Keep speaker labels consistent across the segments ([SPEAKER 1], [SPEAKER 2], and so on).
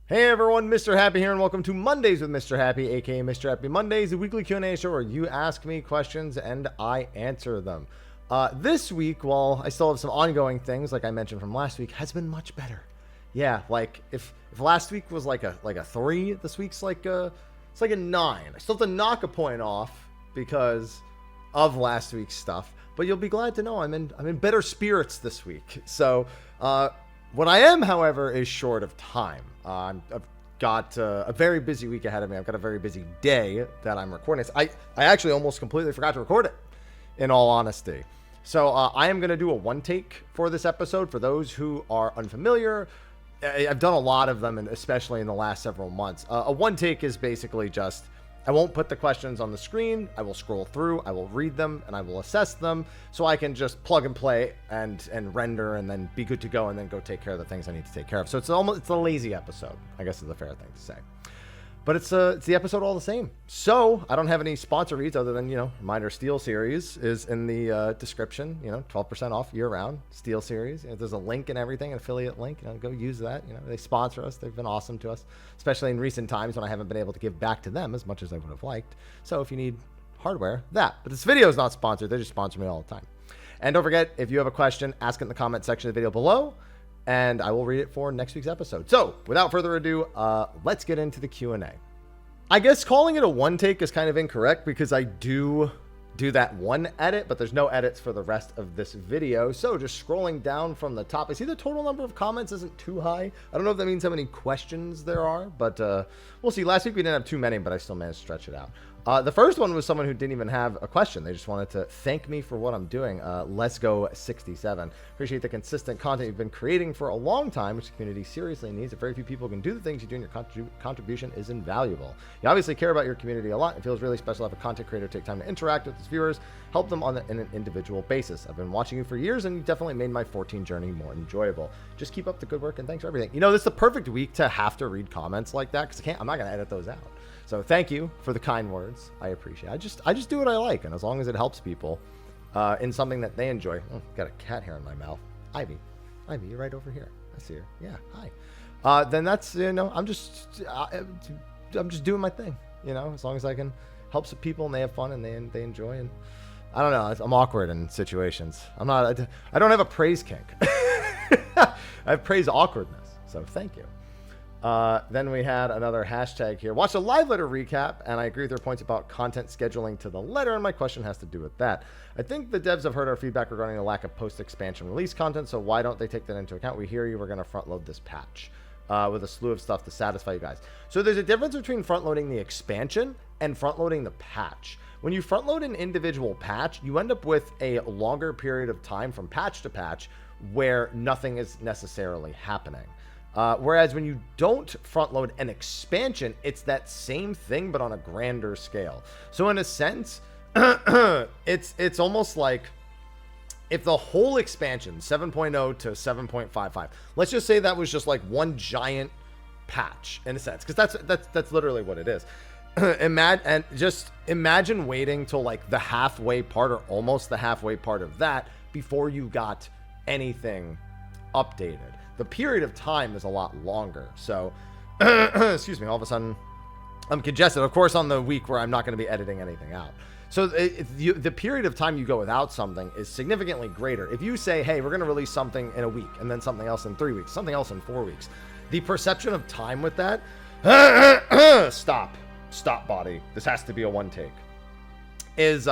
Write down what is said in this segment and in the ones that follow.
[SPEAKER 1] Hey everyone, Mrhappy here, and welcome to Mondays with Mrhappy, aka Mrhappy Mondays, a weekly Q&A show where you ask me questions and I answer them. This week, while I still have some ongoing things, like I mentioned from last week, has been much better. Yeah, like if last week was like a 3, this week's like a 9. I still have to knock a point off because of last week's stuff, but you'll be glad to know I'm in better spirits this week. So, what I am, however, is short of time. I've got a very busy week ahead of me. I've got a very busy day that I'm recording this. I actually almost completely forgot to record it, in all honesty. So I am going to do a one take for this episode. For those who are unfamiliar, I've done a lot of them, and especially in the last several months. A one take is basically just, I won't put the questions on the screen. I will scroll through, I will read them, and I will assess them so I can just plug and play and render and then be good to go and then go take care of the things I need to take care of. So it's a lazy episode, I guess is the fair thing to say. But it's the episode all the same. So I don't have any sponsor reads other than, reminder, Steel Series is in the description, 12% off year round, Steel Series. There's a link and everything, an affiliate link, go use that. They sponsor us. They've been awesome to us, especially in recent times when I haven't been able to give back to them as much as I would have liked. So if you need hardware, that. But this video is not sponsored. They just sponsor me all the time. And don't forget, if you have a question, ask it in the comment section of the video below, and I will read it for next week's episode. So without further ado, let's get into the Q&A. I guess calling it a one take is kind of incorrect because I do that one edit, but there's no edits for the rest of this video. So just scrolling down from the top, I see the total number of comments isn't too high. I don't know if that means how many questions there are, but we'll see. Last week we didn't have too many, but I still managed to stretch it out. The first one was someone who didn't even have a question. They just wanted to thank me for what I'm doing. Let's go 67. Appreciate the consistent content you've been creating for a long time, which the community seriously needs. If very few people can do the things you do, and your contribution is invaluable. You obviously care about your community a lot. It feels really special to have a content creator take time to interact with his viewers, help them on in an individual basis. I've been watching you for years, and you definitely made my 14 journey more enjoyable. Just keep up the good work, and thanks for everything. This is the perfect week to have to read comments like that because I'm not going to edit those out. So thank you for the kind words. I appreciate it. I just do what I like, and as long as it helps people in something that they enjoy. Oh, got a cat hair in my mouth. Ivy, you're right over here. I see her. Yeah, hi. Then that's I'm just doing my thing. As long as I can help some people and they have fun and they enjoy. And I don't know. I'm awkward in situations. I don't have a praise kink. I have praise awkwardness. So thank you. Then we had another hashtag here. Watched a live letter recap, and I agree with their points about content scheduling to the letter, and my question has to do with that. I think the devs have heard our feedback regarding the lack of post-expansion release content, so why don't they take that into account? We hear you, we're going to front-load this patch with a slew of stuff to satisfy you guys. So there's a difference between front-loading the expansion and front-loading the patch. When you front-load an individual patch, you end up with a longer period of time from patch to patch where nothing is necessarily happening. Whereas when you don't front load an expansion, it's that same thing, but on a grander scale. So in a sense, it's almost like if the whole expansion 7.0 to 7.55, let's just say that was just like one giant patch in a sense, because that's literally what it is. Imagine waiting till like the halfway part or almost the halfway part of that before you got anything updated. The period of time is a lot longer. So, excuse me, all of a sudden I'm congested. Of course, on the week where I'm not going to be editing anything out. So the period of time you go without something is significantly greater. If you say, hey, we're going to release something in a week and then something else in 3 weeks, something else in 4 weeks, the perception of time with that, stop body. This has to be a one take, is,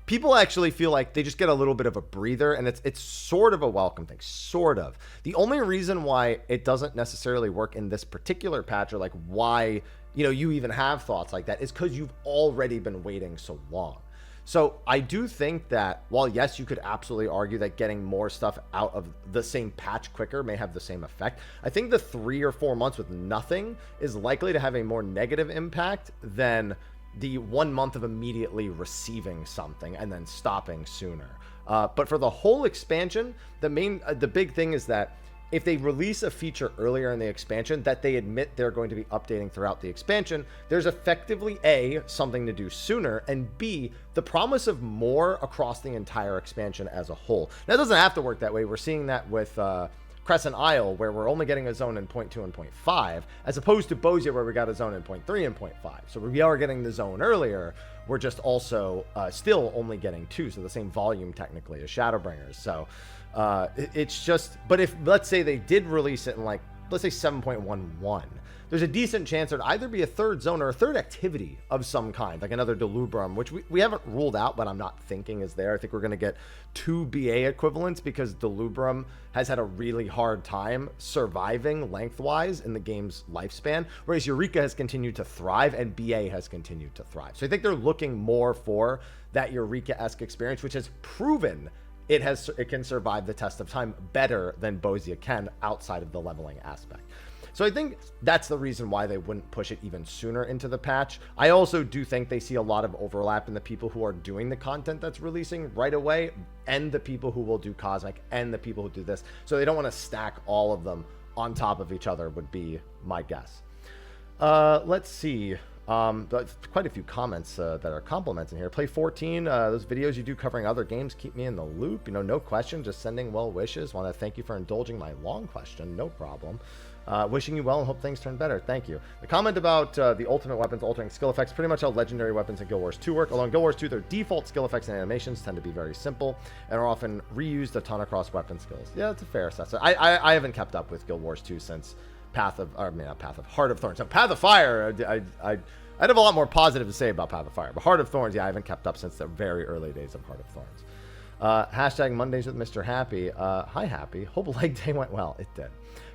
[SPEAKER 1] people actually feel like they just get a little bit of a breather, and it's sort of a welcome thing, sort of. The only reason why it doesn't necessarily work in this particular patch, or like why, you even have thoughts like that, is because you've already been waiting so long. So I do think that while yes, you could absolutely argue that getting more stuff out of the same patch quicker may have the same effect, I think the 3 or 4 months with nothing is likely to have a more negative impact than the 1 month of immediately receiving something and then stopping sooner. But for the whole expansion, the big thing is that if they release a feature earlier in the expansion that they admit they're going to be updating throughout the expansion, there's effectively A, something to do sooner, and B, the promise of more across the entire expansion as a whole. Now, it doesn't have to work that way. We're seeing that with Crescent Isle, where we're only getting a zone in 0.2 and 0.5, as opposed to Bosia, where we got a zone in 0.3 and 0.5. So we are getting the zone earlier. We're just also still only getting 2, so the same volume technically as Shadowbringers. So it's just, but if, let's say they did release it in like, let's say 7.11, there's a decent chance there'd either be a third zone or a third activity of some kind, like another Delubrum, which we haven't ruled out, but I'm not thinking is there. I think we're going to get 2 BA equivalents because Delubrum has had a really hard time surviving lengthwise in the game's lifespan, whereas Eureka has continued to thrive and BA has continued to thrive. So I think they're looking more for that Eureka-esque experience, which has proven it can survive the test of time better than Bosia can outside of the leveling aspect. So I think that's the reason why they wouldn't push it even sooner into the patch. I also do think they see a lot of overlap in the people who are doing the content that's releasing right away and the people who will do Cosmic and the people who do this. So they don't want to stack all of them on top of each other would be my guess. Let's see. Quite a few comments that are compliments in here. Play 14, those videos you do covering other games keep me in the loop. You know, no question, just sending well wishes. Want to thank you for indulging my long question. No problem. Wishing you well and hope things turn better. Thank you. The comment about the ultimate weapons altering skill effects, pretty much how legendary weapons in Guild Wars 2 work. Although in Guild Wars 2, their default skill effects and animations tend to be very simple and are often reused a ton across weapon skills. Yeah, that's a fair assessment. I haven't kept up with Guild Wars 2 since Heart of Thorns. So Path of Fire, I'd have a lot more positive to say about Path of Fire, but Heart of Thorns, yeah, I haven't kept up since the very early days of Heart of Thorns. Hashtag Mondays with Mr. Happy. Hi, Happy. Hope leg day went well. It did.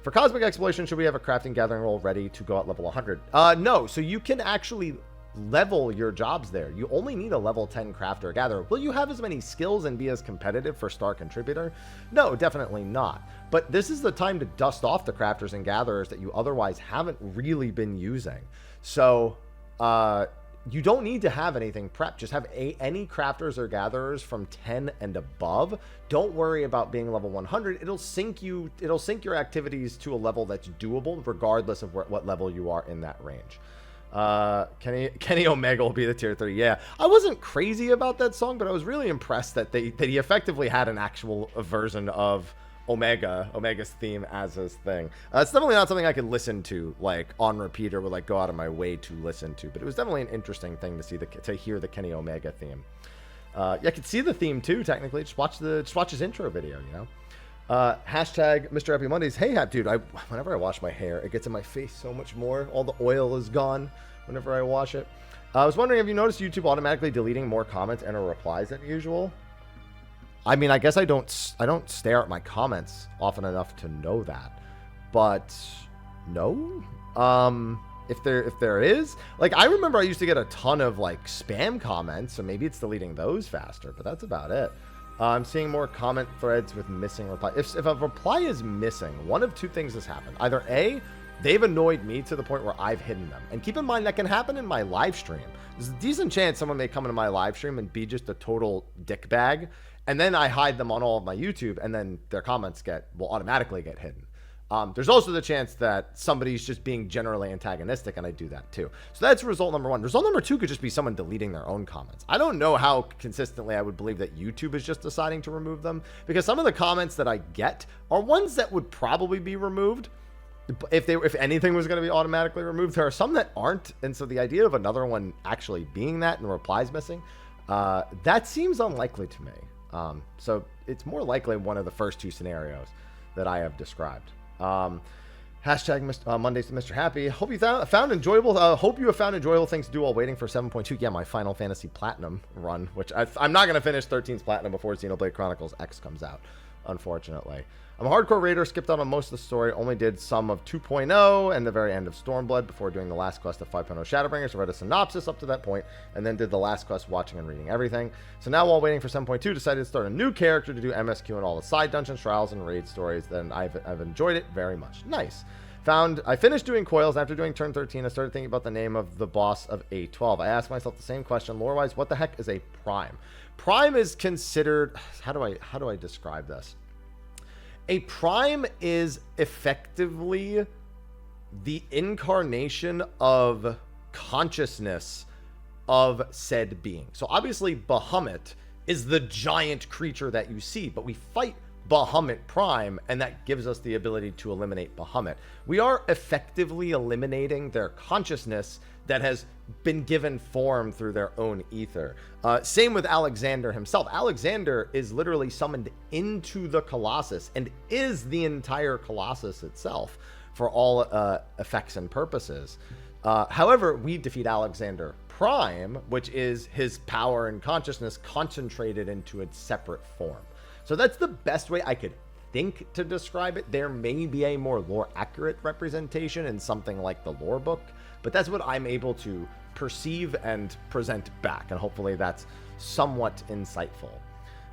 [SPEAKER 1] For Cosmic Exploration, should we have a crafting gathering roll ready to go at level 100? No. So you can actually level your jobs there. You only need a level 10 crafter or gatherer. Will you have as many skills and be as competitive for star contributor? No, definitely not. But this is the time to dust off the crafters and gatherers that you otherwise haven't really been using. So you don't need to have anything prepped. Just have any crafters or gatherers from 10 and above. Don't worry about being level 100. It'll sync your activities to a level that's doable regardless of what level you are in that range. Kenny Omega will be the tier 3. Yeah, I wasn't crazy about that song, but I was really impressed that he effectively had an actual version of Omega's theme as his thing. It's definitely not something I could listen to like on repeat or would like go out of my way to listen to, but it was definitely an interesting thing to see to hear the Kenny Omega theme. Yeah, I could see the theme too. Technically, just watch his intro video. You know. Hashtag Mr. Happy Mondays. Hey, dude, whenever I wash my hair, it gets in my face so much more. All the oil is gone whenever I wash it. I was wondering, have you noticed YouTube automatically deleting more comments and or replies than usual? I mean, I guess I don't stare at my comments often enough to know that, but no. If there is, like, I remember I used to get a ton of like spam comments, so maybe it's deleting those faster, but that's about it. I'm seeing more comment threads with missing reply. If a reply is missing, one of two things has happened. Either A, they've annoyed me to the point where I've hidden them. And keep in mind, that can happen in my live stream. There's a decent chance someone may come into my live stream and be just a total dick bag. And then I hide them on all of my YouTube, and then their comments will automatically get hidden. There's also the chance that somebody's just being generally antagonistic, and I do that too. So that's result number one. Result number two could just be someone deleting their own comments. I don't know how consistently I would believe that YouTube is just deciding to remove them, because some of the comments that I get are ones that would probably be removed if anything was going to be automatically removed. There are some that aren't, and so the idea of another one actually being that and the replies missing, that seems unlikely to me. So it's more likely one of the first two scenarios that I have described. Hashtag Mondays to Mr. Happy. Hope you found enjoyable. Hope you have found enjoyable things to do while waiting for 7.2. Yeah, my Final Fantasy Platinum run, which I'm not going to finish 13's Platinum before Xenoblade Chronicles X comes out, unfortunately. I'm a hardcore raider, skipped out on most of the story, only did some of 2.0 and the very end of Stormblood before doing the last quest of 5.0 Shadowbringers. I read a synopsis up to that point, and then did the last quest watching and reading everything. So now, while waiting for 7.2, decided to start a new character to do MSQ and all the side dungeons, trials, and raid stories. Then I've enjoyed it very much. Nice. I finished doing coils, and after doing turn 13, I started thinking about the name of the boss of A12. I asked myself the same question, lore-wise, what the heck is a prime? Prime is considered, how do I describe this? A prime is effectively the incarnation of consciousness of said being. So obviously Bahamut is the giant creature that you see, but we fight Bahamut Prime, and that gives us the ability to eliminate Bahamut. We are effectively eliminating their consciousness that has been given form through their own ether. Same with Alexander himself. Alexander is literally summoned into the Colossus and is the entire Colossus itself for all effects and purposes. However, we defeat Alexander Prime, which is his power and consciousness concentrated into its separate form. So that's the best way I could think to describe it. There may be a more lore accurate representation in something like the lore book, but that's what I'm able to perceive and present back, and hopefully that's somewhat insightful.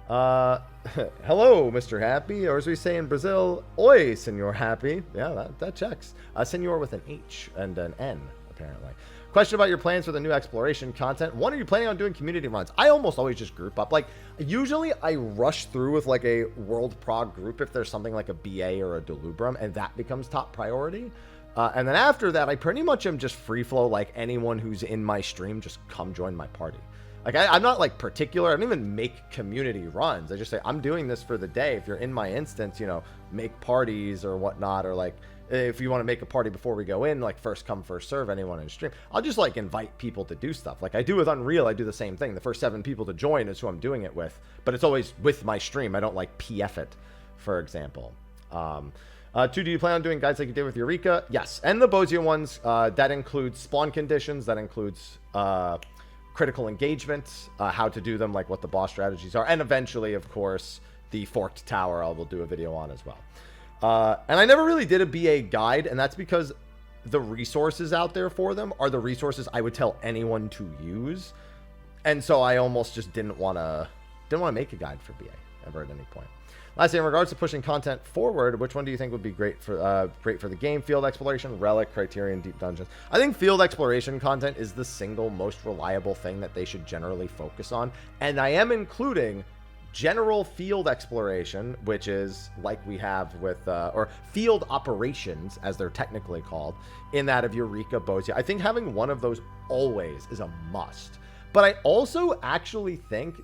[SPEAKER 1] Hello, Mr. Happy, or as we say in Brazil, oi, Senor Happy. Yeah, that checks. Senor with an H and an N, apparently. Question about your plans for the new exploration content. When are you planning on doing community runs? I almost always just group up. Like, usually I rush through with like a world prog group if there's something like a BA or a Delubrum, and that becomes top priority. And then after that, I pretty much am just free flow. Like, anyone who's in my stream, just come join my party. Like, I'm not like particular. I don't even make community runs. I just say, I'm doing this for the day. If you're in my instance, you know, make parties or whatnot, or like, if you want to make a party before we go in, like first come, first serve anyone in stream. I'll just like invite people to do stuff. Like I do with Unreal, I do the same thing. The first 7 people to join is who I'm doing it with, but it's always with my stream. I don't like PF it, for example. 2, do you plan on doing guides like you did with Eureka? Yes. And the Bozia ones, that includes spawn conditions, that includes critical engagement, how to do them, like what the boss strategies are, and eventually, of course, the Forked Tower I will do a video on as well. And I never really did a BA guide, and that's because the resources out there for them are the resources I would tell anyone to use. And so I almost just didn't want to make a guide for BA ever at any point. Lastly, in regards to pushing content forward, which one do you think would be great for the game? Field exploration, Relic, Criterion, Deep Dungeons. I think field exploration content is the single most reliable thing that they should generally focus on. And I am including general field exploration, which is like we have with, or field operations, as they're technically called, in that of Eureka, Bozia. I think having one of those always is a must. But I also actually think,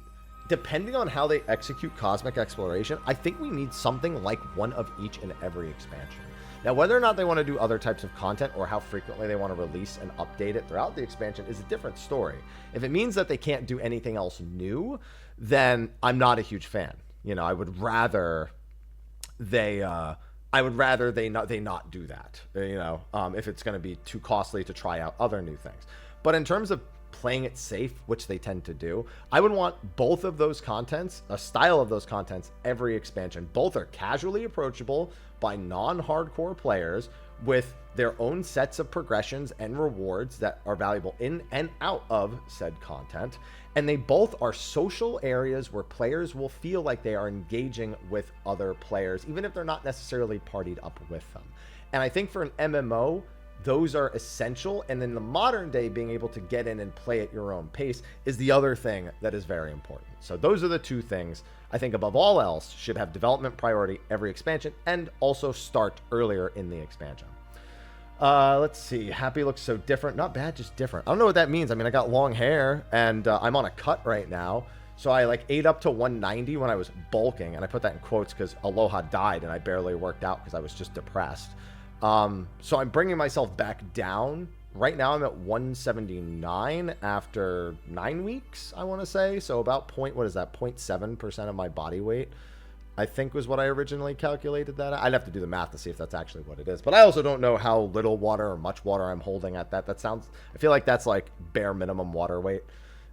[SPEAKER 1] depending on how they execute cosmic exploration, I think we need something like one of each in every expansion. Now, whether or not they want to do other types of content or how frequently they want to release and update it throughout the expansion is a different story. If it means that they can't do anything else new, then I'm not a huge fan. You know, I would rather they not do that. You know, if it's going to be too costly to try out other new things. But in terms of playing it safe, which they tend to do, I would want both of those contents, a style of those contents, every expansion. Both are casually approachable by non-hardcore players with their own sets of progressions and rewards that are valuable in and out of said content. And they both are social areas where players will feel like they are engaging with other players, even if they're not necessarily partied up with them. And I think for an MMO, those are essential. And in the modern day, being able to get in and play at your own pace is the other thing that is very important. So those are the two things I think above all else should have development priority every expansion, and also start earlier in the expansion. Let's see. Happy looks so different. Not bad, just different. I don't know what that means. I mean, I got long hair and I'm on a cut right now. So I like ate up to 190 when I was bulking, and I put that in quotes because Aloha died and I barely worked out because I was just depressed. So I'm bringing myself back down. Right now I'm at 179 after 9 weeks, I want to say. So about 0.7% of my body weight, I think, was what I originally calculated that. I'd have to do the math to see if that's actually what it is. But I also don't know how little water or much water I'm holding at that. That sounds, I feel like that's like bare minimum water weight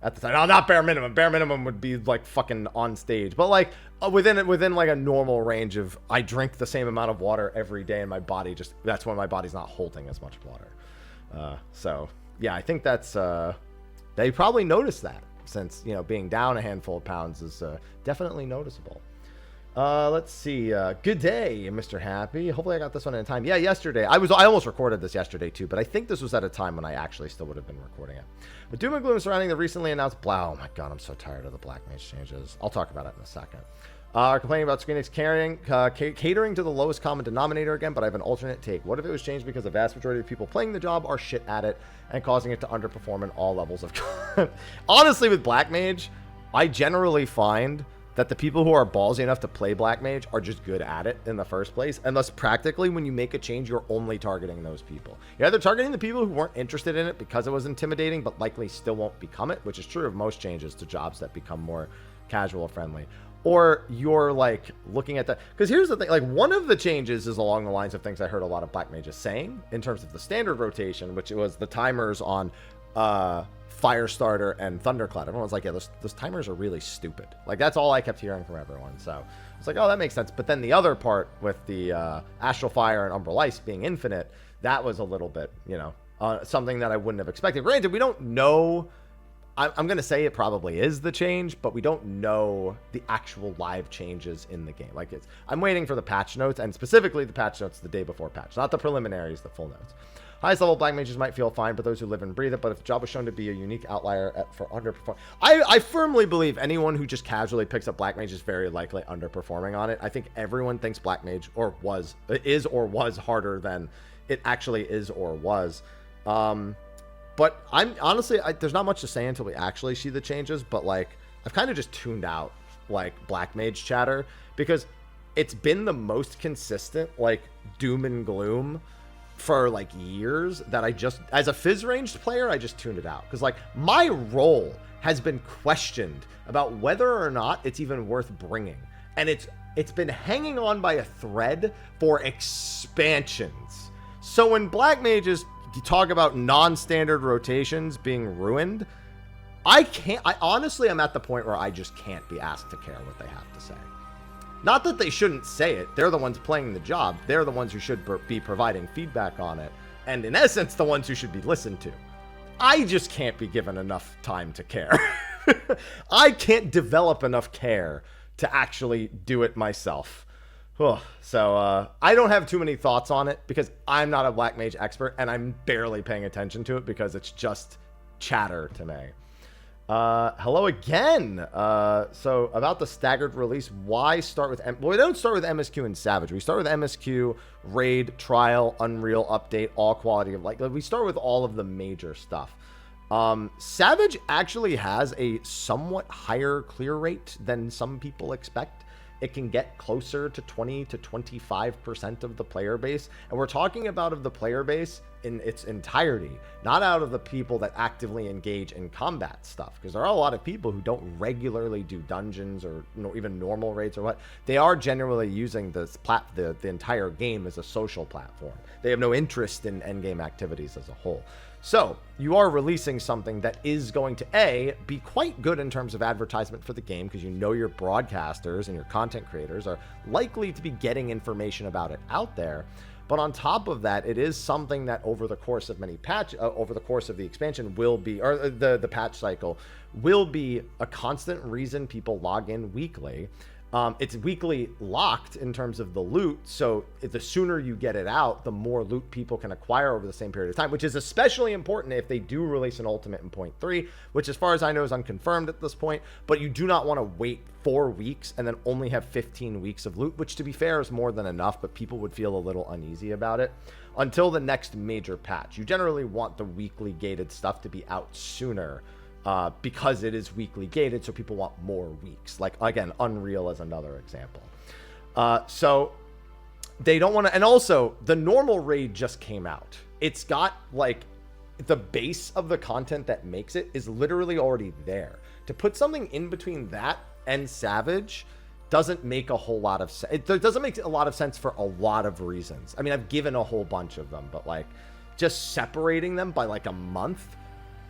[SPEAKER 1] at the time. No, not bare minimum. Bare minimum would be like fucking on stage. But like within like a normal range of, I drink the same amount of water every day, and my body just, that's when my body's not holding as much water. So yeah, I think that's, they probably noticed that, since, you know, being down a handful of pounds is definitely noticeable. Let's see. Good day, Mr. Happy. Hopefully I got this one in time. Yeah, yesterday. I almost recorded this yesterday too, but I think this was at a time when I actually still would have been recording it. But doom and gloom surrounding the recently announced oh my god, I'm so tired of the Black Mage changes. I'll talk about it in a second. Complaining about ScreenX catering to the lowest common denominator again, but I have an alternate take. What if it was changed because the vast majority of people playing the job are shit at it and causing it to underperform in all levels of Honestly, with Black Mage, I generally find that the people who are ballsy enough to play Black Mage are just good at it in the first place. And thus, practically, when you make a change, you're only targeting those people. You're either targeting the people who weren't interested in it because it was intimidating, but likely still won't become it, which is true of most changes to jobs that become more casual friendly. Or you're like looking at that, because here's the thing, like one of the changes is along the lines of things I heard a lot of Black Mages saying in terms of the standard rotation, which was the timers on Firestarter and Thundercloud. Everyone's like, yeah, those timers are really stupid. Like that's all I kept hearing from everyone. So it's like, oh, that makes sense. But then the other part with the Astral Fire and Umbral Ice being infinite, that was a little bit, you know, something that I wouldn't have expected. Granted, we don't know. I'm going to say it probably is the change, but we don't know the actual live changes in the game. Like I'm waiting for the patch notes, and specifically the patch notes the day before patch, not the preliminaries, the full notes. Highest level Black Mages might feel fine, but those who live and breathe it. But if the job was shown to be a unique outlier for underperform, I firmly believe anyone who just casually picks up Black Mage is very likely underperforming on it. I think everyone thinks Black Mage is or was harder than it actually is or was. But I'm honestly, there's not much to say until we actually see the changes. But like, I've kind of just tuned out like Black Mage chatter because it's been the most consistent like doom and gloom for like years that I just, as a Fizz ranged player, I just tuned it out. Because like my role has been questioned about whether or not it's even worth bringing. And it's been hanging on by a thread for expansions. So when Black Mages talk about non-standard rotations being ruined, I honestly am at the point where I just can't be asked to care what they have to say. Not that they shouldn't say it. They're the ones playing the job. They're the ones who should be providing feedback on it. And in essence, the ones who should be listened to. I just can't be given enough time to care. I can't develop enough care to actually do it myself. So I don't have too many thoughts on it because I'm not a Black Mage expert and I'm barely paying attention to it because it's just chatter to me. Hello again. So about the staggered release, why start with well, we don't start with MSQ and Savage. We start with MSQ, Raid, Trial, Unreal, Update, all quality of life. Like we start with all of the major stuff. Savage actually has a somewhat higher clear rate than some people expect. It can get closer to 20 to 25% of the player base. And we're talking about of the player base in its entirety, not out of the people that actively engage in combat stuff. Because there are a lot of people who don't regularly do dungeons or even normal raids or what. They are generally using the entire game as a social platform. They have no interest in endgame activities as a whole. So you are releasing something that is going to be quite good in terms of advertisement for the game, because you know your broadcasters and your content creators are likely to be getting information about it out there. But on top of that, it is something that over the course of over the course of the expansion will be, or the patch cycle will be a constant reason people log in weekly. It's weekly locked in terms of the loot, so the sooner you get it out, the more loot people can acquire over the same period of time, which is especially important if they do release an ultimate in 0.3, which as far as I know is unconfirmed at this point. But you do not want to wait 4 weeks and then only have 15 weeks of loot, which to be fair is more than enough, but people would feel a little uneasy about it until the next major patch. You generally want the weekly gated stuff to be out sooner, because it is weekly gated, so people want more weeks. Like, again, Unreal as another example. So they don't want to, and also the normal raid just came out. It's got like the base of the content that makes it is literally already there. To put something in between that and Savage doesn't make a whole lot of sense. It doesn't make a lot of sense for a lot of reasons. I mean, I've given a whole bunch of them, but like just separating them by like a month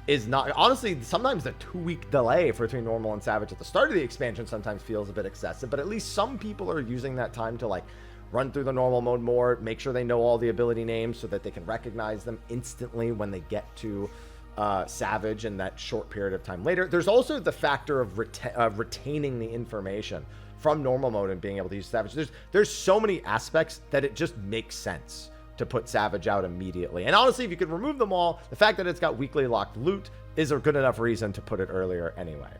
[SPEAKER 1] is not, honestly, sometimes the 2-week delay between normal and Savage at the start of the expansion sometimes feels a bit excessive, but at least some people are using that time to like run through the normal mode more, make sure they know all the ability names so that they can recognize them instantly when they get to Savage in that short period of time later. There's also the factor of retaining the information from normal mode and being able to use Savage. There's so many aspects that it just makes sense to put Savage out immediately. And honestly, if you could remove them all, the fact that it's got weekly locked loot is a good enough reason to put it earlier anyway.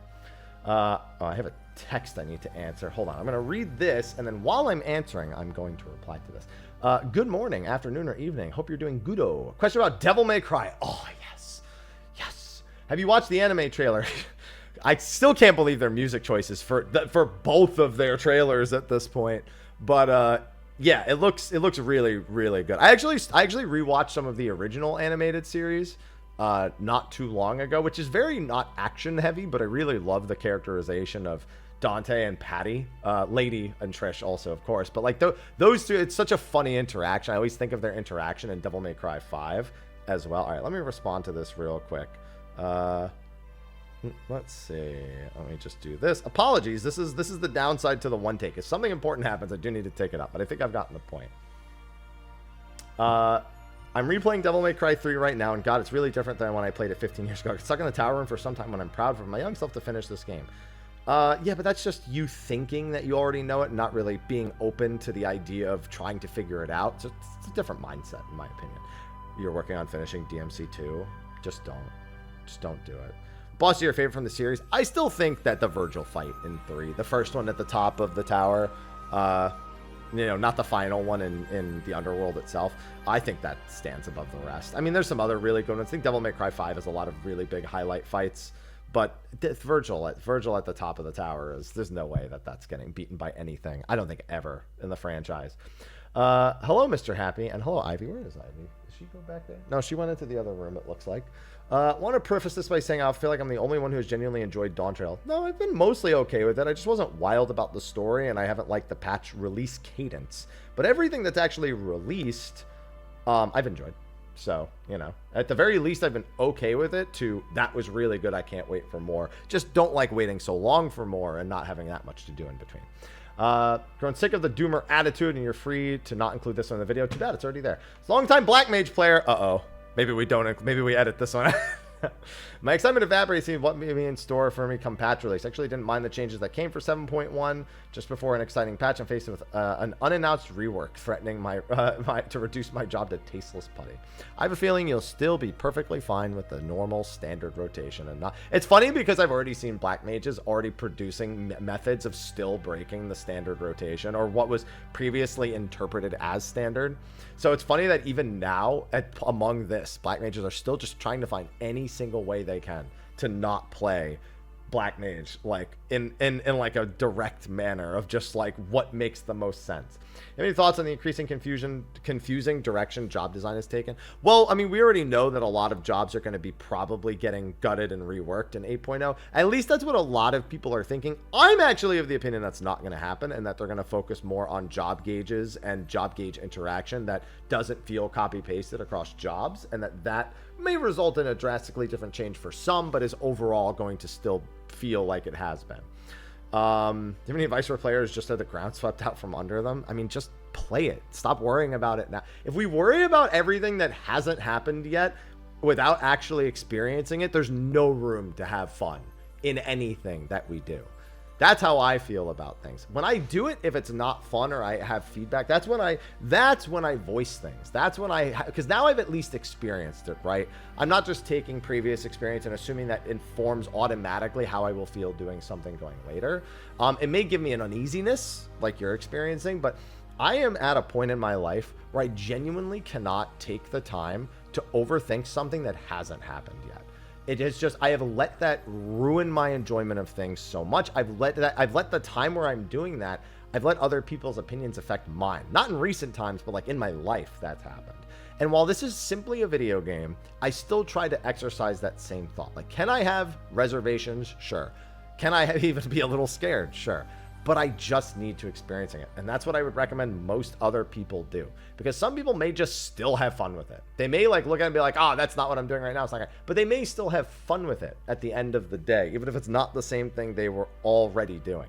[SPEAKER 1] I have a text I need to answer. Hold on. I'm going to read this, and then while I'm answering, I'm going to reply to this. Good morning, afternoon, or evening. Hope you're doing goodo. Question about Devil May Cry. Oh, yes. Yes. Have you watched the anime trailer? I still can't believe their music choices for both of their trailers at this point. But yeah, it looks really, really good. I actually rewatched some of the original animated series not too long ago, which is very not action heavy, but I really love the characterization of Dante and Patty, Lady and Trish also, of course. But like those two, it's such a funny interaction. I always think of their interaction in Devil May Cry 5 as well. All right, let me respond to this real quick. Let's see. Let me just do this. Apologies. This is the downside to the one take. If something important happens, I do need to take it up, but I think I've gotten the point. I'm replaying Devil May Cry 3 right now, and God, it's really different than when I played it 15 years ago. I got stuck in the tower room for some time when I'm proud for my young self to finish this game. Yeah, but that's just you thinking that you already know it, and not really being open to the idea of trying to figure it out. So it's a different mindset, in my opinion. You're working on finishing DMC 2. Just don't do it. Boss, your favorite from the series? I still think that the Virgil fight in 3, the first one at the top of the tower, you know, not the final one in the underworld itself, I think that stands above the rest. I mean, there's some other really good ones. I think Devil May Cry 5 has a lot of really big highlight fights, but Virgil at the top of the tower there's no way that that's getting beaten by anything. I don't think ever in the franchise. Hello, Mr. Happy, and hello, Ivy. Where is Ivy? Did she go back there? No, she went into the other room, it looks like. Want to preface this by saying I feel like I'm the only one who has genuinely enjoyed Dawn Trail. No, I've been mostly okay with it. I just wasn't wild about the story, and I haven't liked the patch release cadence. But everything that's actually released, I've enjoyed. So, you know, at the very least, I've been okay with it to that was really good. I can't wait for more. Just don't like waiting so long for more and not having that much to do in between. Grown sick of the doomer attitude, and you're free to not include this one in the video. Too bad, it's already there. It's a long-time Black Mage player. Uh-oh. Maybe we don't. Maybe we edit this one. My excitement evaporates seeing what may be in store for me come patch release. Actually didn't mind the changes that came for 7.1 just before an exciting patch. I'm faced with an unannounced rework threatening to reduce my job to tasteless putty. I have a feeling you'll still be perfectly fine with the normal standard rotation and not. It's funny because I've already seen Black Mages already producing methods of still breaking the standard rotation or what was previously interpreted as standard. So it's funny that even now among this, Black Mages are still just trying to find any single way they can to not play Black Mage like in like a direct manner of just like what makes the most sense. Any thoughts on the increasing confusing direction job design is taken? Well, I mean, we already know that a lot of jobs are going to be probably getting gutted and reworked in 8.0. At least that's what a lot of people are thinking. I'm actually of the opinion that's not going to happen and that they're going to focus more on job gauges and job gauge interaction that doesn't feel copy pasted across jobs, and that may result in a drastically different change for some, but is overall going to still feel like it has been. Do you have any advice for players just had the ground swept out from under them? I mean, just play it. Stop worrying about it now. If we worry about everything that hasn't happened yet without actually experiencing it, there's no room to have fun in anything that we do. That's how I feel about things. When I do it, if it's not fun or I have feedback, that's when I voice things. That's when because now I've at least experienced it, right? I'm not just taking previous experience and assuming that informs automatically how I will feel doing something going later. It may give me an uneasiness like you're experiencing, but I am at a point in my life where I genuinely cannot take the time to overthink something that hasn't happened yet. It is just, I have let that ruin my enjoyment of things so much. I've let the time where I'm doing that, I've let other people's opinions affect mine. Not in recent times, but like in my life that's happened. And while this is simply a video game, I still try to exercise that same thought. Like, can I have reservations? Sure. Can I even be a little scared? Sure. But I just need to experiencing it. And that's what I would recommend most other people do. Because some people may just still have fun with it. They may like look at it and be like, oh, that's not what I'm doing right now. It's not. But they may still have fun with it at the end of the day, even if it's not the same thing they were already doing.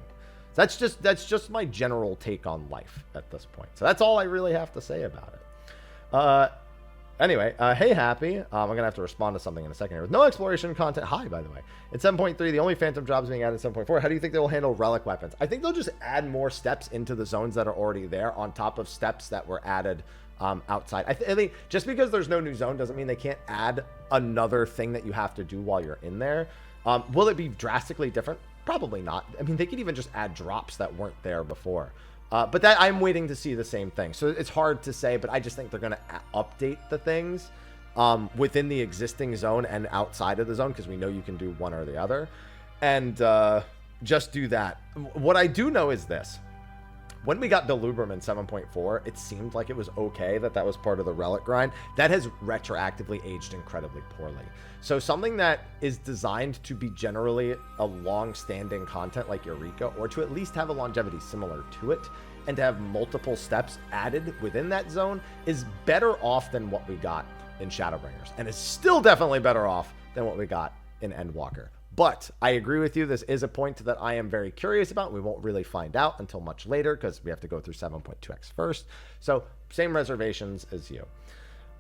[SPEAKER 1] So that's just my general take on life at this point. So that's all I really have to say about it. Anyway, hey, Happy. I'm going to have to respond to something in a second here. With no exploration content. Hi, by the way. In 7.3, the only phantom jobs being added in 7.4. How do you think they will handle relic weapons? I think they'll just add more steps into the zones that are already there on top of steps that were added outside. I think just because there's no new zone doesn't mean they can't add another thing that you have to do while you're in there. Will it be drastically different? Probably not. I mean, they could even just add drops that weren't there before. But that I'm waiting to see the same thing. So it's hard to say, but I just think they're going to update the things within the existing zone and outside of the zone, because we know you can do one or the other. and just do that. What I do know is this. When we got Delubrum in 7.4, it seemed like it was okay that was part of the Relic grind. That has retroactively aged incredibly poorly. So something that is designed to be generally a long-standing content like Eureka, or to at least have a longevity similar to it, and to have multiple steps added within that zone, is better off than what we got in Shadowbringers, and is still definitely better off than what we got in Endwalker. But I agree with you. This is a point that I am very curious about. We won't really find out until much later because we have to go through 7.2x first. So same reservations as you.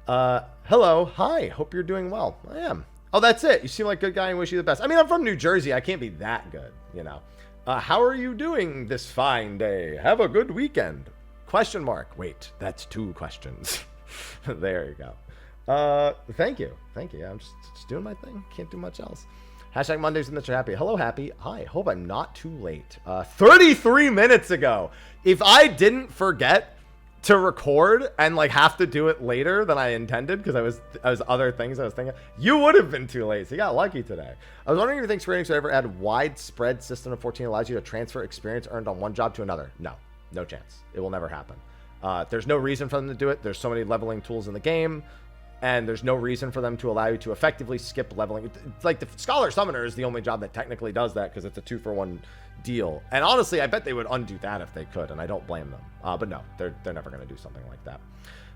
[SPEAKER 1] Hello. Hi. Hope you're doing well. I am. Oh, that's it. You seem like a good guy and wish you the best. I mean, I'm from New Jersey. I can't be that good, you know. How are you doing this fine day? Have a good weekend. Question mark. Wait, that's 2 questions. There you go. Thank you. Thank you. I'm just doing my thing. Can't do much else. Hashtag Mondays with Mr. Happy. Hello, Happy. Hi. Hope I'm not too late. 33 minutes ago. If I didn't forget to record and like have to do it later than I intended because I was other things I was thinking, you would have been too late. So you got lucky today. I was wondering if you think Square Enix would ever add widespread system of 14 allows you to transfer experience earned on one job to another. No chance. It will never happen. There's no reason for them to do it. There's so many leveling tools in the game. And there's no reason for them to allow you to effectively skip leveling. It's like the Scholar Summoner is the only job that technically does that because it's a 2-for-1 deal. And honestly, I bet they would undo that if they could, and I don't blame them. But no, they're never going to do something like that.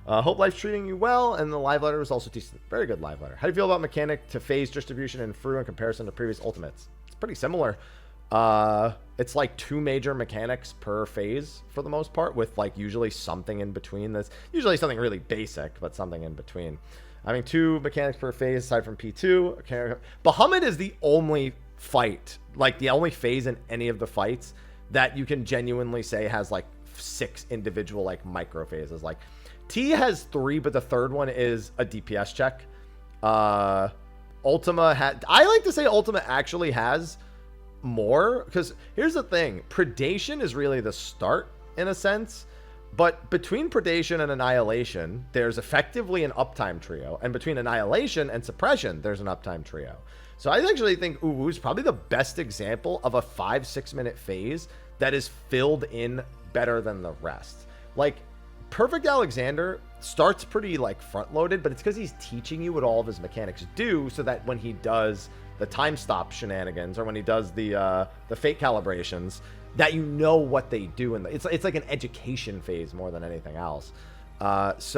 [SPEAKER 1] Hope life's treating you well, and the live letter was also decent. Very good live letter. How do you feel about mechanic to phase distribution in Fru in comparison to previous ultimates? It's pretty similar. It's like 2 major mechanics per phase for the most part, with like usually something in between. That's usually something really basic, but something in between. Having 2 mechanics per phase aside from P2. Okay. Bahamut is the only fight, like the only phase in any of the fights that you can genuinely say has like 6 individual like micro phases. Like T has 3, but the third one is a DPS check. Ultima had, I like to say Ultima actually has more, because here's the thing, predation is really the start in a sense, but between predation and annihilation there's effectively an uptime trio, and between annihilation and suppression there's an uptime trio. So I actually think Uwu is probably the best example of a 5-6 minute phase that is filled in better than the rest. Like Perfect Alexander starts pretty like front loaded, but it's because he's teaching you what all of his mechanics do, so that when he does the time stop shenanigans, or when he does the fate calibrations, that you know what they do, and it's like an education phase more than anything else. That's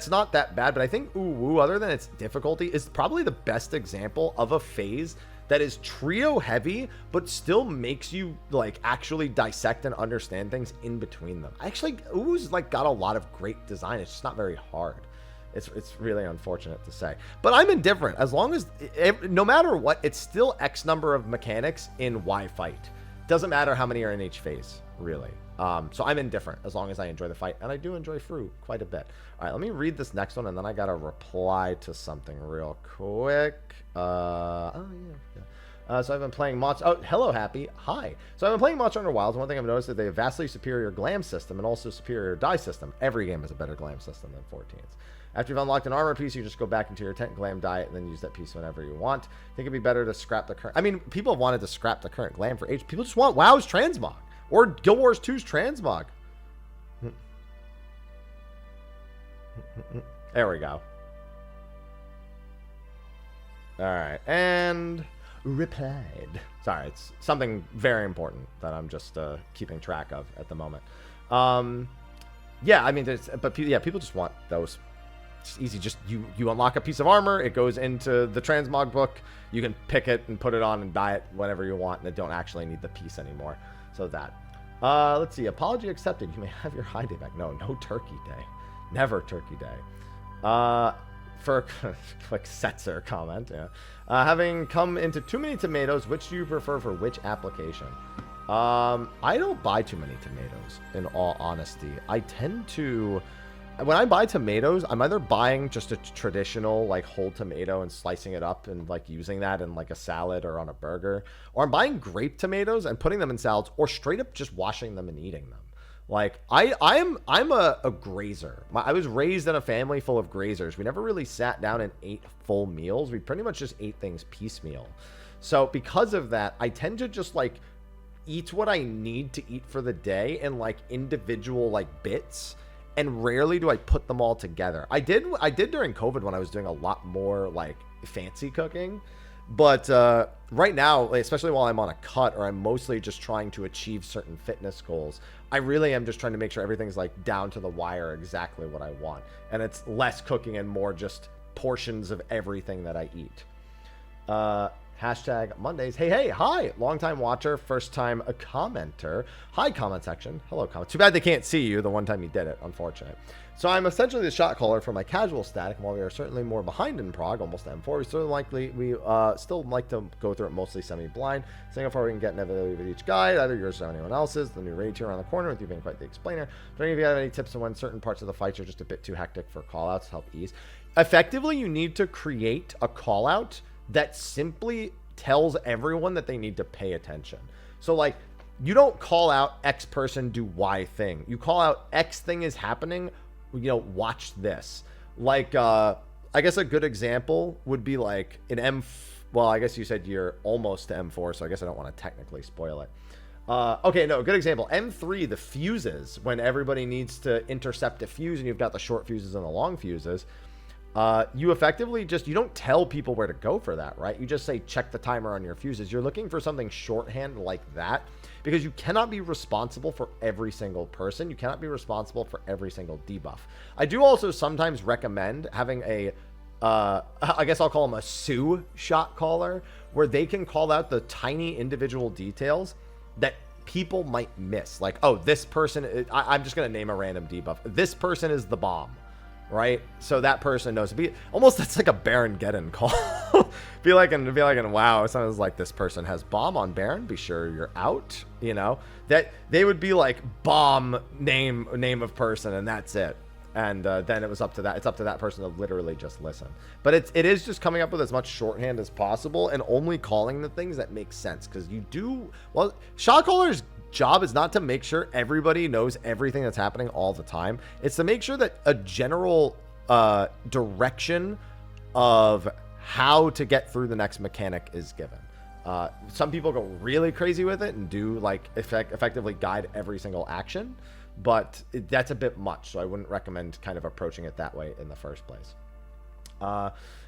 [SPEAKER 1] not that bad, but I think Uwu, other than its difficulty, is probably the best example of a phase that is trio heavy, but still makes you like actually dissect and understand things in between them. Actually, Uwu's like got a lot of great design. It's just not very hard. It's really unfortunate to say, but I'm indifferent as long as no matter what, it's still X number of mechanics in Y fight. Doesn't matter how many are in each phase, really. So I'm indifferent as long as I enjoy the fight, and I do enjoy Fru quite a bit. All right, let me read this next one, and then I gotta reply to something real quick. So I've been playing Monster. Oh, hello, Happy. Hi. So I've been playing Monster Hunter Wilds. One thing I've noticed is they have vastly superior glam system and also superior die system. Every game has a better glam system than 14's. After you've unlocked an armor piece, you just go back into your tent, glam diet, and then use that piece whenever you want. I think it'd be better to scrap the current. I mean, people have wanted to scrap the current glam for age. People just want WoW's transmog or Guild Wars 2's transmog. There we go. All right, and replied. Sorry, it's something very important that I'm just keeping track of at the moment. Yeah, I mean, people just want those. It's easy. Just you unlock a piece of armor, it goes into the transmog book, you can pick it and put it on and dye it whenever you want, and it don't actually need the piece anymore. So that let's see, apology accepted, you may have your high day back. No turkey day, never turkey day. For a quick Setzer comment, yeah. Having come into too many tomatoes, which do you prefer for which application? I don't buy too many tomatoes, in all honesty. I tend to, when I buy tomatoes, I'm either buying just a traditional like whole tomato and slicing it up and like using that in like a salad or on a burger, or I'm buying grape tomatoes and putting them in salads, or straight up just washing them and eating them. Like I'm a grazer. I was raised in a family full of grazers. We never really sat down and ate full meals. We pretty much just ate things piecemeal. So because of that, I tend to just like eat what I need to eat for the day in like individual like bits, and rarely do I put them all together. I did during COVID when I was doing a lot more like fancy cooking, but right now, especially while I'm on a cut or I'm mostly just trying to achieve certain fitness goals, I really am just trying to make sure everything's like down to the wire, exactly what I want, and it's less cooking and more just portions of everything that I eat. Hashtag Mondays. Hey, hi. Long time watcher, first time a commenter. Hi, comment section. Hello, comment. Too bad they can't see you the one time you did it. Unfortunate. So I'm essentially the shot caller for my casual static. And while we are certainly more behind in Prague, almost M4, we still like to go through it mostly semi-blind. Seeing how far we can get inevitably with each guide, either yours or anyone else's. The new raid tier around the corner with you being quite the explainer. Do any of you have any tips on when certain parts of the fights are just a bit too hectic for callouts to help ease? Effectively, you need to create a callout that simply tells everyone that they need to pay attention. So like, you don't call out X person do Y thing. You call out X thing is happening, watch this. Like, I guess a good example would be like an well, I guess you said you're almost to M4, so I guess I don't want to technically spoil it. Okay, no, good example. M3, the fuses, when everybody needs to intercept a fuse and you've got the short fuses and the long fuses, you effectively you don't tell people where to go for that, right? You just say, check the timer on your fuses. You're looking for something shorthand like that because you cannot be responsible for every single person. You cannot be responsible for every single debuff. I do also sometimes recommend having I guess I'll call them a Sue shot caller, where they can call out the tiny individual details that people might miss. Like, oh, this person, I'm just going to name a random debuff. This person is the bomb. Right, so that person knows. That's like a Baron Geddon call. be like in WoW, it sounds like this person has bomb on Baron. Be sure you're out. That they would be like bomb name of person, and that's it. And then it was up to that. It's up to that person to literally just listen. But it is just coming up with as much shorthand as possible and only calling the things that make sense, because shot callers' job is not to make sure everybody knows everything that's happening all the time. It's to make sure that a general direction of how to get through the next mechanic is given. Some people go really crazy with it and do like effectively guide every single action, but that's a bit much, so I wouldn't recommend kind of approaching it that way in the first place.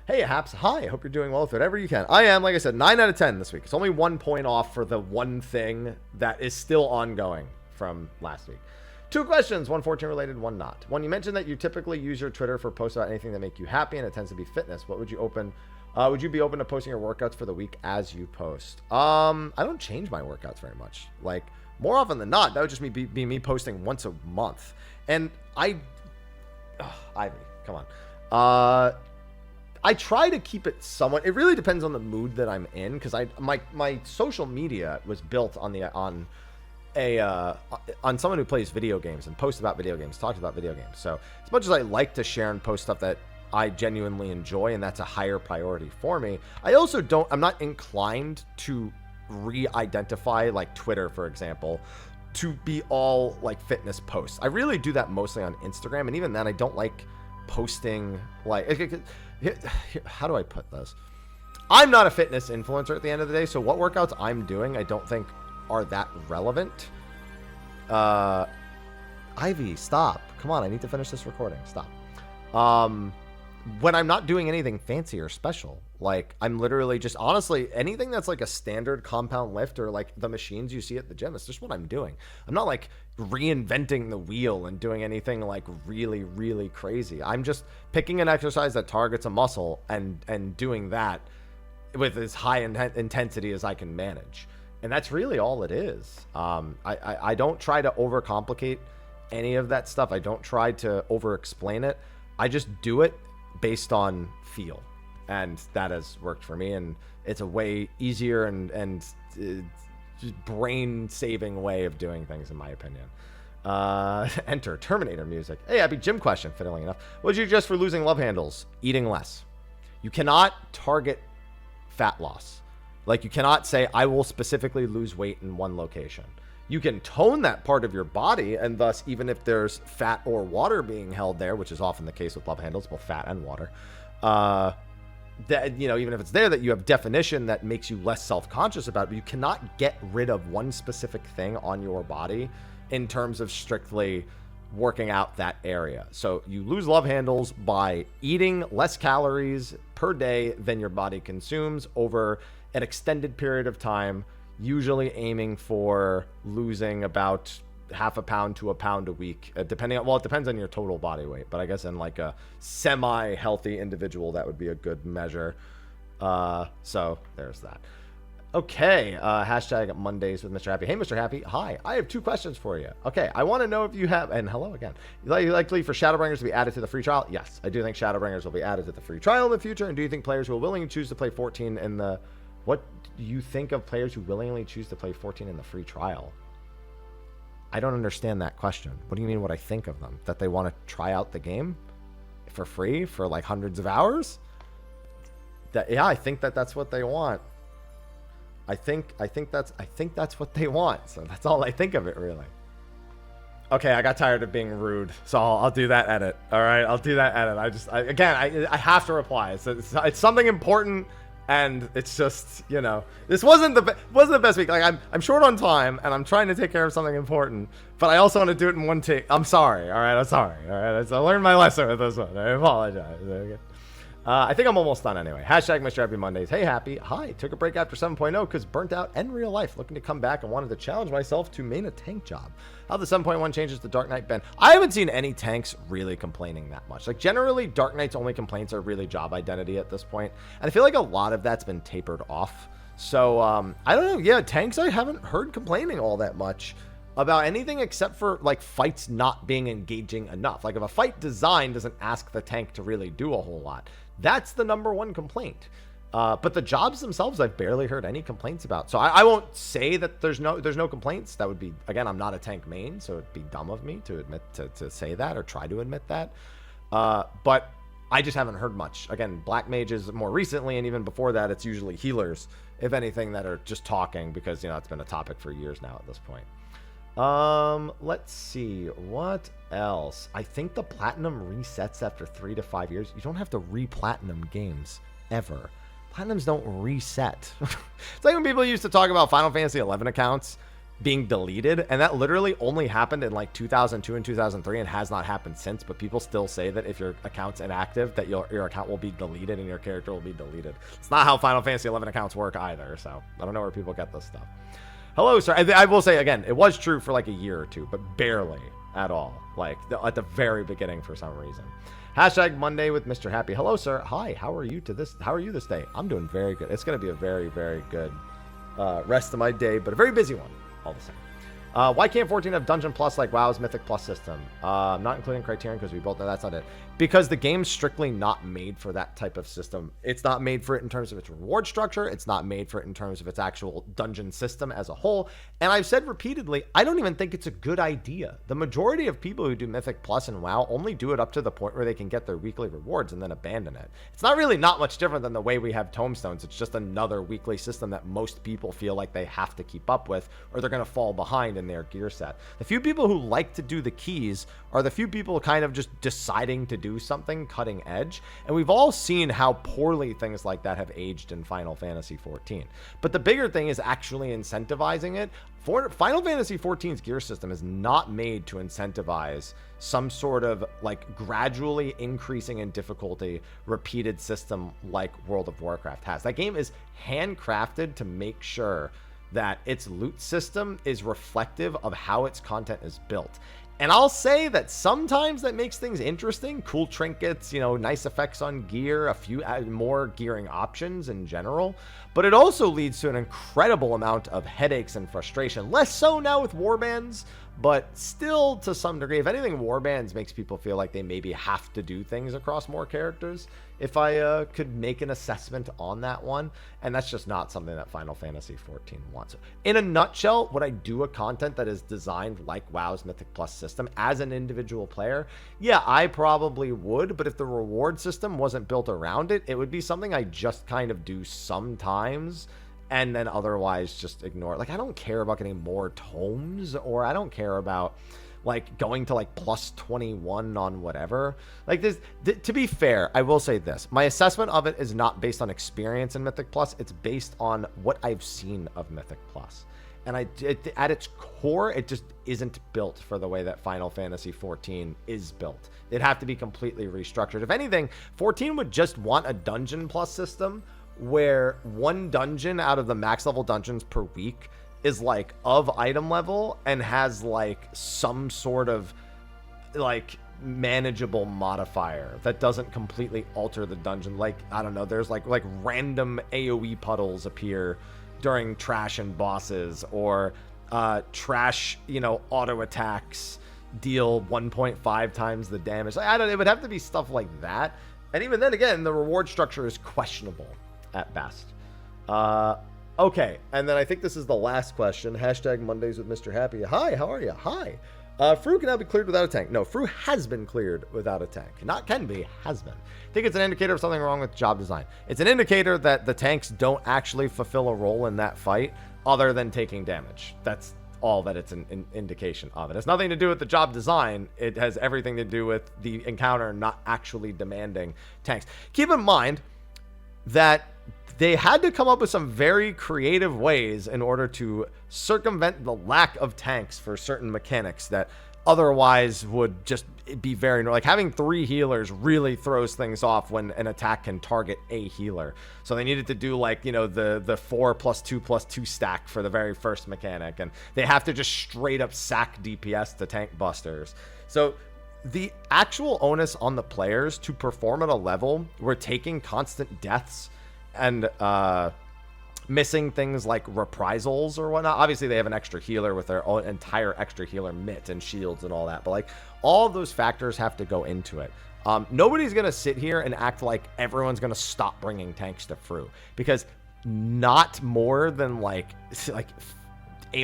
[SPEAKER 1] Hey, Haps. Hi. I hope you're doing well with whatever you can. I am, like I said, 9 out of 10 this week. It's only 1 point off for the one thing that is still ongoing from last week. 2 questions, one 14 related, one not. One, you mentioned that you typically use your Twitter for posts about anything that make you happy, and it tends to be fitness. What would you be open to posting your workouts for the week as you post? I don't change my workouts very much. Like, more often than not, that would just be me posting once a month. And Ivy, come on. I try to keep it somewhat. It really depends on the mood that I'm in, because my social media was built on someone who plays video games and posts about video games, talks about video games. So as much as I like to share and post stuff that I genuinely enjoy, and that's a higher priority for me, I'm not inclined to re-identify like Twitter, for example, to be all like fitness posts. I really do that mostly on Instagram, and even then I don't like posting like, how do I put this? I'm not a fitness influencer at the end of the day, so what workouts I'm doing I don't think are that relevant. Ivy, stop. Come on, I need to finish this recording. Stop. When I'm not doing anything fancy or special, like I'm literally just, honestly, anything that's like a standard compound lift or like the machines you see at the gym, it's just what I'm doing. I'm not like reinventing the wheel and doing anything like really, really crazy. I'm just picking an exercise that targets a muscle and doing that with as high intensity as I can manage. And that's really all it is. I don't try to overcomplicate any of that stuff. I don't try to over-explain it. I just do it based on feel. And that has worked for me. And it's a way easier and brain-saving way of doing things, in my opinion. Enter Terminator music. Hey, Abby, gym question, fittingly enough. What did you suggest for losing love handles? Eating less. You cannot target fat loss. Like, you cannot say, I will specifically lose weight in one location. You can tone that part of your body, and thus, even if there's fat or water being held there, which is often the case with love handles, both fat and water, that, you know, even if it's there, that you have definition that makes you less self-conscious about it, but you cannot get rid of one specific thing on your body in terms of strictly working out that area. So you lose love handles by eating less calories per day than your body consumes over an extended period of time, usually aiming for losing about half a pound to a pound a week, depending on, well, it depends on your total body weight, but I guess in like a semi-healthy individual, that would be a good measure. So there's that. Okay, hashtag Mondays with Mr. Happy. Hey, Mr. Happy. Hi, I have 2 questions for you. Okay, I want to know if you have, and hello again, likely for Shadowbringers to be added to the free trial? Yes, I do think Shadowbringers will be added to the free trial in the future. And do you think players who will willingly choose to play 14 in the, what do you think of players who willingly choose to play 14 in the free trial? I don't understand that question. What do you mean what I think of them? That they want to try out the game for free for like hundreds of hours? That, yeah, I think that's what they want. I think that's what they want. So that's all I think of it, really. Okay, I got tired of being rude, so I'll do that edit. All right, I'll do that edit. I have to reply. It's something important, and it's just, you know, this wasn't the best week. Like I'm short on time, and I'm trying to take care of something important, but I also want to do it in one take. I'm sorry. All right, I'm sorry. All right, I learned my lesson with this one. I apologize. Okay. I think I'm almost done anyway. Hashtag Mr. Happy Mondays. Hey, Happy. Hi. Took a break after 7.0 because burnt out and real life. Looking to come back and wanted to challenge myself to main a tank job. How the 7.1 changes the Dark Knight Ben. I haven't seen any tanks really complaining that much. Like, generally, Dark Knight's only complaints are really job identity at this point. And I feel like a lot of that's been tapered off. So, I don't know. Yeah, tanks I haven't heard complaining all that much about anything except for, like, fights not being engaging enough. Like, if a fight design doesn't ask the tank to really do a whole lot, that's the #1 complaint. But the jobs themselves, I've barely heard any complaints about. So I won't say that there's no complaints. That would be, again, I'm not a tank main, so it'd be dumb of me to admit to say that or try to admit that. But I just haven't heard much. Again, black mages more recently, and even before that, it's usually healers, if anything, that are just talking because, you know, it's been a topic for years now at this point. Let's see what else. I think the platinum resets after 3 to 5 years. You don't have to re-platinum games ever. Platinums don't reset. It's like when people used to talk about Final Fantasy XI accounts being deleted, and that literally only happened in like 2002 and 2003 and has not happened since, but people still say that if your account's inactive, that your account will be deleted and your character will be deleted. It's not how Final Fantasy XI accounts work either, so I don't know where people get this stuff. Hello, sir. I will say, again, it was true for like a year or two, but barely at all. Like, at the very beginning for some reason. Hashtag Monday with Mr. Happy. Hello, sir. Hi, how are you this day? I'm doing very good. It's going to be a very, very good rest of my day, but a very busy one all the same. Why can't 14 have Dungeon Plus like WoW's Mythic Plus system? Not including Criterion because we both know that's not it. Because the game's strictly not made for that type of system. It's not made for it in terms of its reward structure. It's not made for it in terms of its actual dungeon system as a whole. And I've said repeatedly, I don't even think it's a good idea. The majority of people who do Mythic Plus and WoW only do it up to the point where they can get their weekly rewards and then abandon it. It's not really not much different than the way we have tomestones. It's just another weekly system that most people feel like they have to keep up with or they're going to fall behind in their gear set. The few people who like to do the keys are the few people kind of just deciding to do something cutting edge, and we've all seen how poorly things like that have aged in Final Fantasy XIV. But the bigger thing is actually incentivizing it. Final Fantasy XIV's gear system is not made to incentivize some sort of like gradually increasing in difficulty repeated system like World of Warcraft has. That game is handcrafted to make sure that its loot system is reflective of how its content is built. And I'll say that sometimes that makes things interesting. Cool trinkets, you know, nice effects on gear, a few more gearing options in general. But it also leads to an incredible amount of headaches and frustration. Less so now with warbands, but still to some degree. If anything, warbands makes people feel like they maybe have to do things across more characters. If I could make an assessment on that one. And that's just not something that Final Fantasy XIV wants. In a nutshell, would I do a content that is designed like WoW's Mythic Plus system as an individual player? Yeah, I probably would. But if the reward system wasn't built around it, it would be something I just kind of do sometimes and then otherwise just ignore it. Like, I don't care about getting more tomes, or I don't care about like going to like plus 21 on whatever. Like this, to be fair, I will say this. My assessment of it is not based on experience in Mythic Plus. It's based on what I've seen of Mythic Plus. And at its core, it just isn't built for the way that Final Fantasy XIV is built. It'd have to be completely restructured. If anything, 14 would just want a dungeon plus system where one dungeon out of the max level dungeons per week is like of item level and has like some sort of like manageable modifier that doesn't completely alter the dungeon. Like, I don't know, there's like random AoE puddles appear during trash and bosses, or trash, auto attacks deal 1.5 times the damage. I don't know, it would have to be stuff like that. And even then again, the reward structure is questionable at best. Okay, and then I think this is the last question. Hashtag Mondays with Mr. Happy. Hi, how are you? Hi. Fru can now be cleared without a tank. No, Fru has been cleared without a tank. Not can be, has been. I think it's an indicator of something wrong with job design. It's an indicator that the tanks don't actually fulfill a role in that fight other than taking damage. That's all that it's an indication of. It has nothing to do with the job design. It has everything to do with the encounter not actually demanding tanks. Keep in mind that they had to come up with some very creative ways in order to circumvent the lack of tanks for certain mechanics that otherwise would just be very, like having 3 healers really throws things off when an attack can target a healer. So they needed to do like, the 4+2+2 stack for the very first mechanic, and they have to just straight up sack DPS to tank busters. So the actual onus on the players to perform at a level where taking constant deaths and missing things like reprisals or whatnot. Obviously they have an extra healer with their own entire extra healer mitt and shields and all that, but like all of those factors have to go into it. Nobody's gonna sit here and act like everyone's gonna stop bringing tanks to Fru, because not more than well,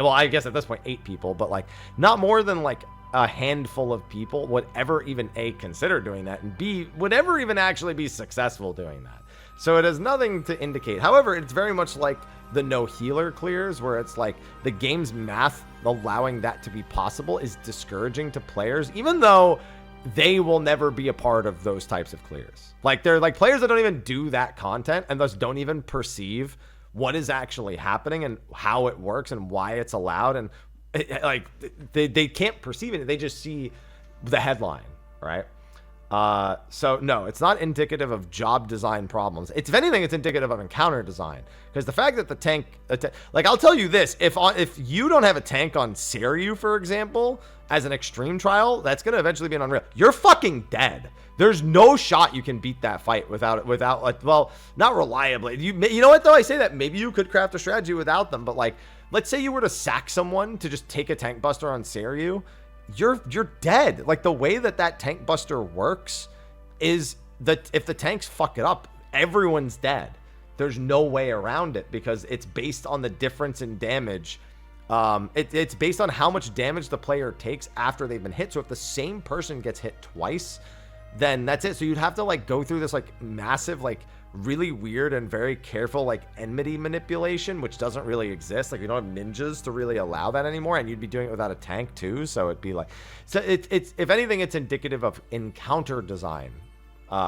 [SPEAKER 1] I guess at this point 8 people, but like not more than like a handful of people would ever even A, consider doing that, and B, would ever even actually be successful doing that. So it has nothing to indicate. However, it's very much like the no healer clears, where it's like the game's math allowing that to be possible is discouraging to players, even though they will never be a part of those types of clears. Like they're like players that don't even do that content and thus don't even perceive what is actually happening and how it works and why it's allowed. And they can't perceive it. They just see the headline, right? So no, it's not indicative of job design problems. If anything, it's indicative of encounter design, because the fact that the tank, like I'll tell you this, if you don't have a tank on Seiryu, for example, as an extreme trial, that's going to eventually be an Unreal. You're fucking dead. There's no shot you can beat that fight without like, well, not reliably. You know what though? I say that maybe you could craft a strategy without them, but like, let's say you were to sack someone to just take a tank buster on Seiryu, you're dead. Like the way that tank buster works is that if the tanks fuck it up, everyone's dead. There's no way around it, because it's based on the difference in damage. It's based on how much damage the player takes after they've been hit. So if the same person gets hit twice, then that's it. So you'd have to like go through this like massive, like really weird and very careful like enmity manipulation, which doesn't really exist. Like we don't have ninjas to really allow that anymore, and you'd be doing it without a tank too. So it'd be like, so it's if anything, it's indicative of encounter design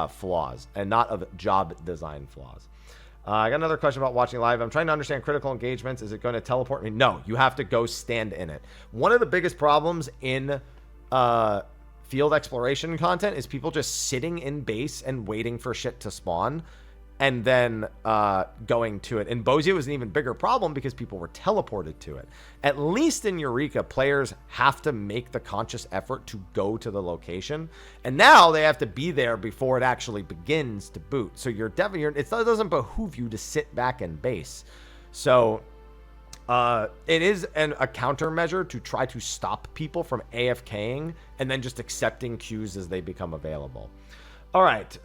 [SPEAKER 1] flaws and not of job design flaws. I got another question about watching live. I'm trying to understand critical engagements. Is it going to teleport me? No, you have to go stand in it. One of the biggest problems in field exploration content is people just sitting in base and waiting for shit to spawn and then going to it. In Bozia, it was an even bigger problem because people were teleported to it. At least in Eureka, players have to make the conscious effort to go to the location, and now they have to be there before it actually begins to boot. So you're definitely, it doesn't behoove you to sit back in base. So it is a countermeasure to try to stop people from AFKing and then just accepting queues as they become available. All right,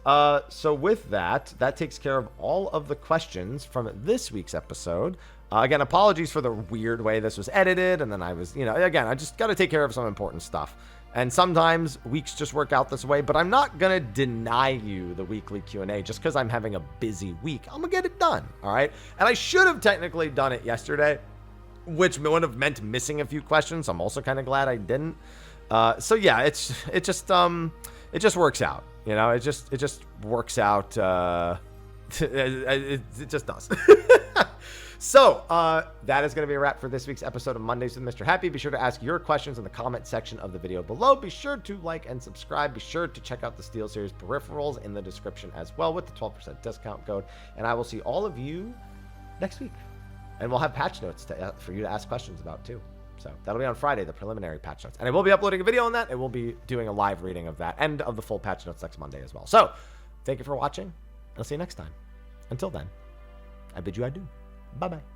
[SPEAKER 1] so with that takes care of all of the questions from this week's episode. Again, apologies for the weird way this was edited, and then I was, again, I just got to take care of some important stuff. And sometimes weeks just work out this way, but I'm not going to deny you the weekly Q&A just because I'm having a busy week. I'm going to get it done, all right? And I should have technically done it yesterday, which would have meant missing a few questions. I'm also kind of glad I didn't. So yeah, it just works out. You know, it just works out. It just does. So, that is going to be a wrap for this week's episode of Mondays with Mr. Happy. Be sure to ask your questions in the comment section of the video below. Be sure to like and subscribe. Be sure to check out the SteelSeries peripherals in the description as well with the 12% discount code. And I will see all of you next week. And we'll have patch notes for you to ask questions about too. So that'll be on Friday, the preliminary patch notes. And I will be uploading a video on that. And we'll be doing a live reading of that and of the full patch notes next Monday as well. So thank you for watching. I'll see you next time. Until then, I bid you adieu. Bye-bye.